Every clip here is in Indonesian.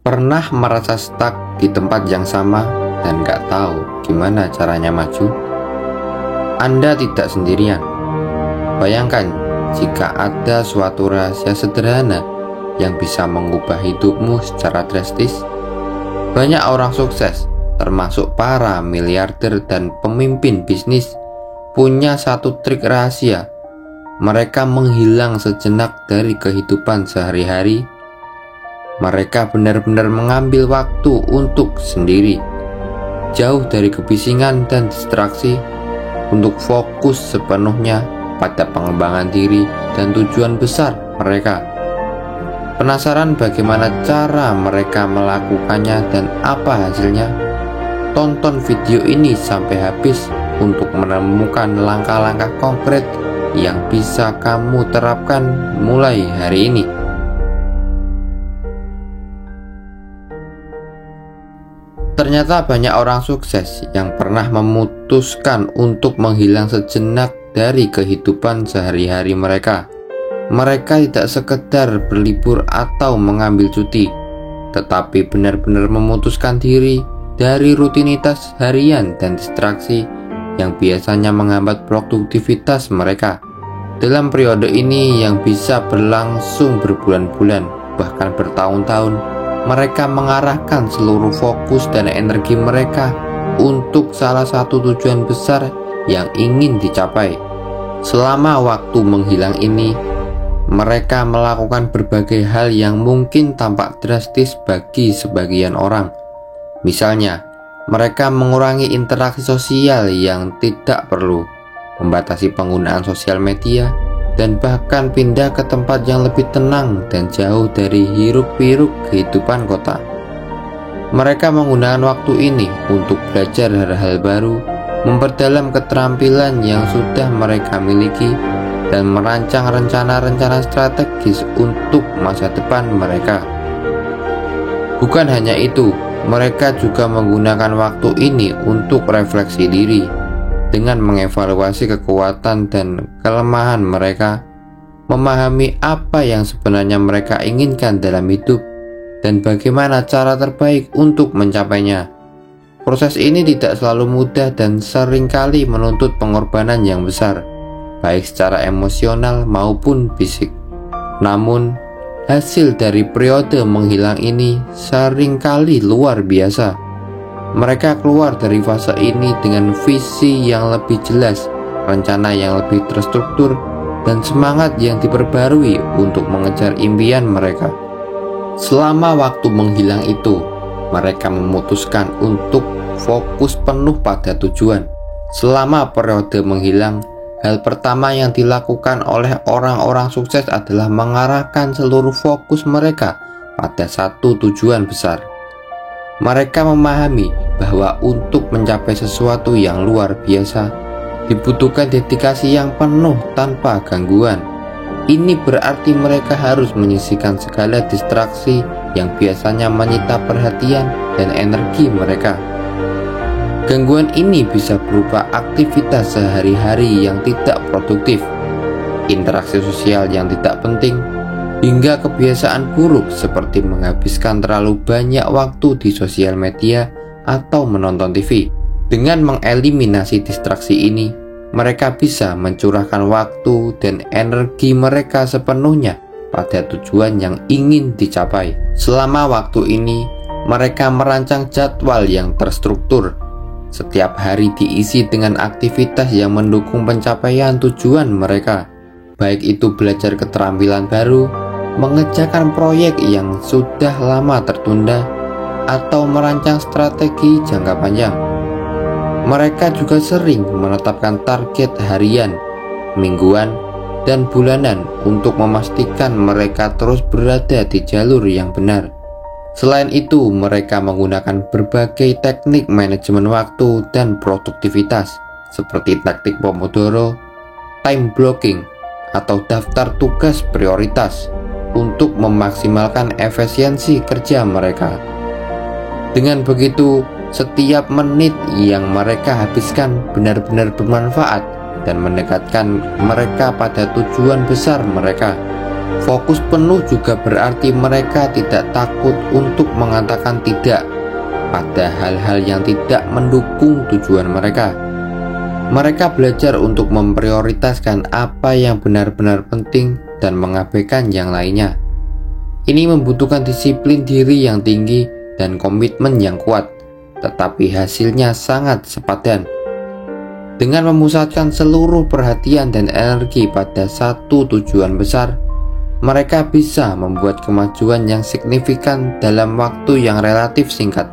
Pernah merasa stuck di tempat yang sama dan gak tahu gimana caranya maju? Anda tidak sendirian. Bayangkan jika ada suatu rahasia sederhana yang bisa mengubah hidupmu secara drastis. Banyak orang sukses, termasuk para miliarder dan pemimpin bisnis, punya satu trik rahasia. Mereka menghilang sejenak dari kehidupan sehari-hari. Mereka benar-benar mengambil waktu untuk sendiri, jauh dari kebisingan dan distraksi, untuk fokus sepenuhnya pada pengembangan diri dan tujuan besar mereka. Penasaran bagaimana cara mereka melakukannya dan apa hasilnya? Tonton video ini sampai habis untuk menemukan langkah-langkah konkret yang bisa kamu terapkan mulai hari ini. Ternyata banyak orang sukses yang pernah memutuskan untuk menghilang sejenak dari kehidupan sehari-hari mereka. Mereka tidak sekedar berlibur atau mengambil cuti, tetapi benar-benar memutuskan diri dari rutinitas harian dan distraksi yang biasanya menghambat produktivitas mereka. Dalam periode ini yang bisa berlangsung berbulan-bulan, bahkan bertahun-tahun, mereka mengarahkan seluruh fokus dan energi mereka untuk salah satu tujuan besar yang ingin dicapai. Selama waktu menghilang ini, mereka melakukan berbagai hal yang mungkin tampak drastis bagi sebagian orang. Misalnya, mereka mengurangi interaksi sosial yang tidak perlu, membatasi penggunaan sosial media, dan bahkan pindah ke tempat yang lebih tenang dan jauh dari hiruk-pikuk kehidupan kota. Mereka menggunakan waktu ini untuk belajar hal-hal baru, memperdalam keterampilan yang sudah mereka miliki, dan merancang rencana-rencana strategis untuk masa depan mereka. Bukan hanya itu, mereka juga menggunakan waktu ini untuk refleksi diri, dengan mengevaluasi kekuatan dan kelemahan mereka, memahami apa yang sebenarnya mereka inginkan dalam hidup, dan bagaimana cara terbaik untuk mencapainya. Proses ini tidak selalu mudah dan seringkali menuntut pengorbanan yang besar, baik secara emosional maupun fisik. Namun, hasil dari periode menghilang ini seringkali luar biasa. Mereka keluar dari fase ini dengan visi yang lebih jelas, rencana yang lebih terstruktur, dan semangat yang diperbarui untuk mengejar impian mereka. Selama waktu menghilang itu, mereka memutuskan untuk fokus penuh pada tujuan. Selama periode menghilang, hal pertama yang dilakukan oleh orang-orang sukses adalah mengarahkan seluruh fokus mereka pada satu tujuan besar. Mereka memahami bahwa untuk mencapai sesuatu yang luar biasa, dibutuhkan dedikasi yang penuh tanpa gangguan. Ini berarti mereka harus menyisihkan segala distraksi yang biasanya menyita perhatian dan energi mereka. Gangguan ini bisa berupa aktivitas sehari-hari yang tidak produktif, interaksi sosial yang tidak penting, hingga kebiasaan buruk seperti menghabiskan terlalu banyak waktu di sosial media atau menonton TV. Dengan mengeliminasi distraksi ini, mereka bisa mencurahkan waktu dan energi mereka sepenuhnya pada tujuan yang ingin dicapai. Selama waktu ini, mereka merancang jadwal yang terstruktur. Setiap hari diisi dengan aktivitas yang mendukung pencapaian tujuan mereka, baik itu belajar keterampilan baru, mengerjakan proyek yang sudah lama tertunda, atau merancang strategi jangka panjang. Mereka juga sering menetapkan target harian, mingguan, dan bulanan untuk memastikan mereka terus berada di jalur yang benar. Selain itu, mereka menggunakan berbagai teknik manajemen waktu dan produktivitas seperti taktik Pomodoro, time blocking, atau daftar tugas prioritas untuk memaksimalkan efisiensi kerja mereka. Dengan begitu, setiap menit yang mereka habiskan benar-benar bermanfaat dan mendekatkan mereka pada tujuan besar mereka. Fokus penuh juga berarti mereka tidak takut untuk mengatakan tidak pada hal-hal yang tidak mendukung tujuan mereka. Mereka belajar untuk memprioritaskan apa yang benar-benar penting dan mengabaikan yang lainnya. Ini membutuhkan disiplin diri yang tinggi dan komitmen yang kuat, tetapi hasilnya sangat sepadan. Dengan memusatkan seluruh perhatian dan energi pada satu tujuan besar, mereka bisa membuat kemajuan yang signifikan dalam waktu yang relatif singkat.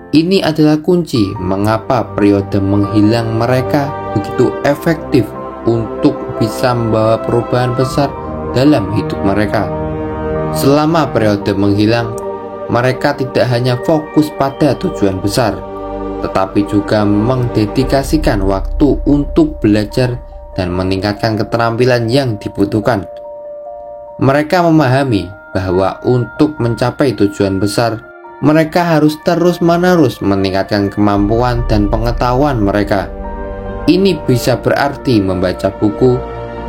Ini adalah kunci mengapa periode menghilang mereka begitu efektif untuk bisa membawa perubahan besar dalam hidup mereka. Selama periode menghilang, mereka tidak hanya fokus pada tujuan besar, tetapi juga mendedikasikan waktu untuk belajar dan meningkatkan keterampilan yang dibutuhkan. Mereka memahami bahwa untuk mencapai tujuan besar, mereka harus terus-menerus meningkatkan kemampuan dan pengetahuan mereka. Ini bisa berarti membaca buku,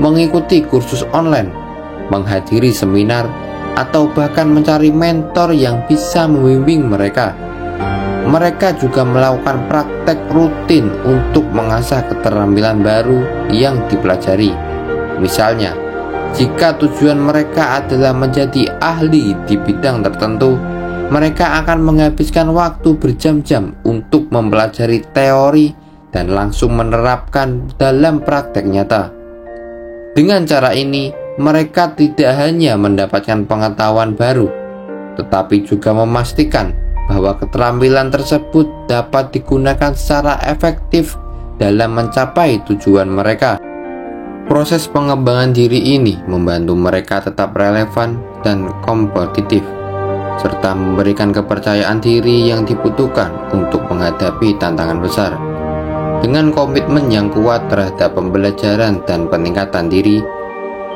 mengikuti kursus online, menghadiri seminar, atau bahkan mencari mentor yang bisa membimbing mereka. Mereka juga melakukan praktek rutin untuk mengasah keterampilan baru yang dipelajari. Misalnya, jika tujuan mereka adalah menjadi ahli di bidang tertentu, mereka akan menghabiskan waktu berjam-jam untuk mempelajari teori dan langsung menerapkan dalam praktek nyata. Dengan cara ini, mereka tidak hanya mendapatkan pengetahuan baru, tetapi juga memastikan bahwa keterampilan tersebut dapat digunakan secara efektif dalam mencapai tujuan mereka. Proses pengembangan diri ini membantu mereka tetap relevan dan kompetitif, serta memberikan kepercayaan diri yang dibutuhkan untuk menghadapi tantangan besar. Dengan komitmen yang kuat terhadap pembelajaran dan peningkatan diri,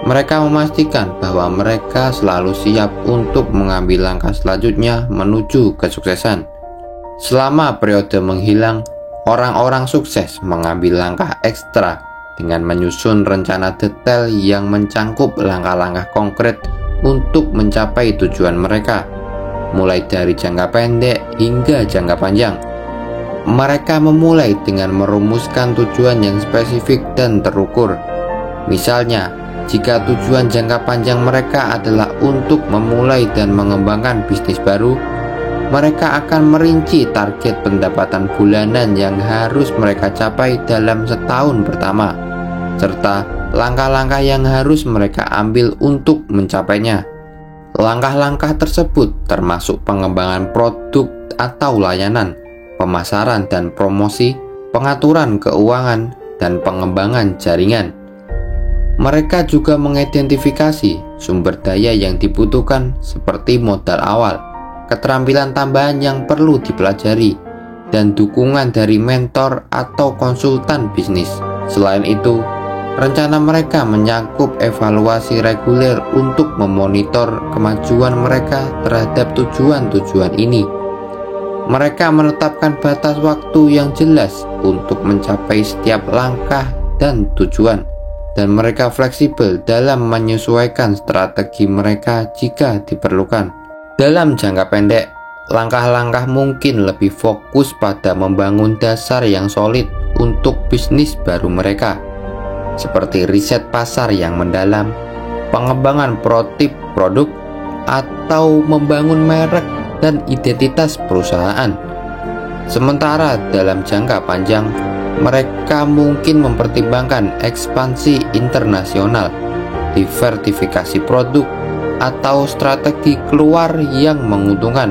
mereka memastikan bahwa mereka selalu siap untuk mengambil langkah selanjutnya menuju kesuksesan. Selama periode menghilang, orang-orang sukses mengambil langkah ekstra dengan menyusun rencana detail yang mencangkup langkah-langkah konkret untuk mencapai tujuan mereka, mulai dari jangka pendek hingga jangka panjang. Mereka memulai dengan merumuskan tujuan yang spesifik dan terukur. Misalnya, jika tujuan jangka panjang mereka adalah untuk memulai dan mengembangkan bisnis baru, mereka akan merinci target pendapatan bulanan yang harus mereka capai dalam setahun pertama, serta langkah-langkah yang harus mereka ambil untuk mencapainya. Langkah-langkah tersebut termasuk pengembangan produk atau layanan, pemasaran dan promosi, pengaturan keuangan, dan pengembangan jaringan. Mereka juga mengidentifikasi sumber daya yang dibutuhkan seperti modal awal, keterampilan tambahan yang perlu dipelajari, dan dukungan dari mentor atau konsultan bisnis. Selain itu, rencana mereka menyangkut evaluasi reguler untuk memonitor kemajuan mereka terhadap tujuan-tujuan ini. Mereka menetapkan batas waktu yang jelas untuk mencapai setiap langkah dan tujuan, dan mereka fleksibel dalam menyesuaikan strategi mereka jika diperlukan. Dalam jangka pendek, langkah-langkah mungkin lebih fokus pada membangun dasar yang solid untuk bisnis baru mereka, seperti riset pasar yang mendalam, pengembangan prototip produk, atau membangun merek dan identitas perusahaan. Sementara dalam jangka panjang, mereka mungkin mempertimbangkan ekspansi internasional, diversifikasi produk, atau strategi keluar yang menguntungkan.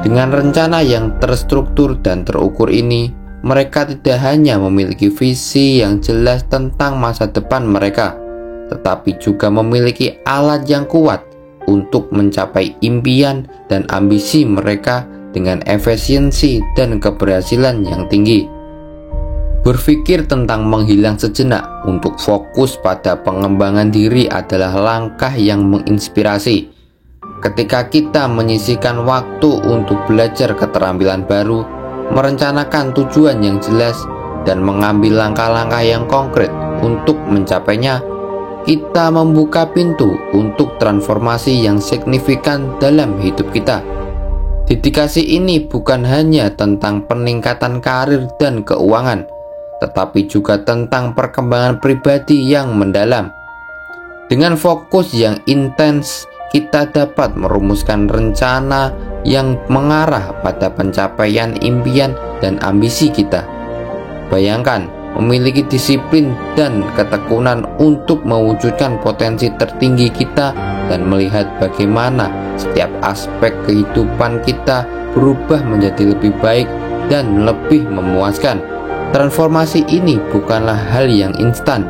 Dengan rencana yang terstruktur dan terukur ini, mereka tidak hanya memiliki visi yang jelas tentang masa depan mereka, tetapi juga memiliki alat yang kuat untuk mencapai impian dan ambisi mereka dengan efisiensi dan keberhasilan yang tinggi. Berpikir tentang menghilang sejenak untuk fokus pada pengembangan diri adalah langkah yang menginspirasi. Ketika kita menyisihkan waktu untuk belajar keterampilan baru, merencanakan tujuan yang jelas, dan mengambil langkah-langkah yang konkret untuk mencapainya, kita membuka pintu untuk transformasi yang signifikan dalam hidup kita. Dedikasi ini bukan hanya tentang peningkatan karir dan keuangan, tetapi juga tentang perkembangan pribadi yang mendalam. Dengan fokus yang intens, kita dapat merumuskan rencana yang mengarah pada pencapaian impian dan ambisi kita. Bayangkan, memiliki disiplin dan ketekunan untuk mewujudkan potensi tertinggi kita dan melihat bagaimana setiap aspek kehidupan kita berubah menjadi lebih baik dan lebih memuaskan. Transformasi ini bukanlah hal yang instan,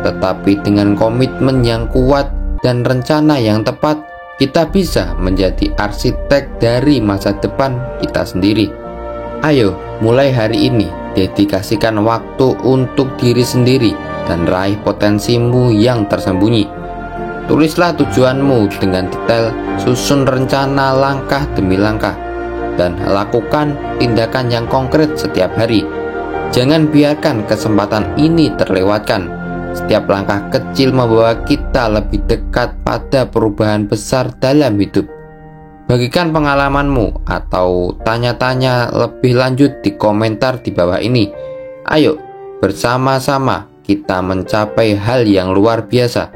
tetapi dengan komitmen yang kuat dan rencana yang tepat, kita bisa menjadi arsitek dari masa depan kita sendiri. Ayo, mulai hari ini, dedikasikan waktu untuk diri sendiri dan raih potensimu yang tersembunyi. Tulislah tujuanmu dengan detail, susun rencana langkah demi langkah, dan lakukan tindakan yang konkret setiap hari. Jangan biarkan kesempatan ini terlewatkan. Setiap langkah kecil membawa kita lebih dekat pada perubahan besar dalam hidup. Bagikan pengalamanmu atau tanya-tanya lebih lanjut di komentar di bawah ini. Ayo, bersama-sama kita mencapai hal yang luar biasa.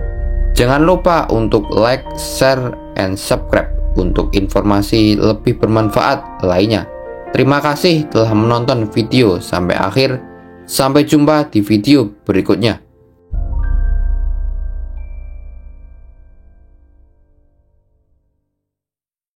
Jangan lupa untuk like, share, and subscribe untuk informasi lebih bermanfaat lainnya. Terima kasih telah menonton video sampai akhir. Sampai jumpa di video berikutnya.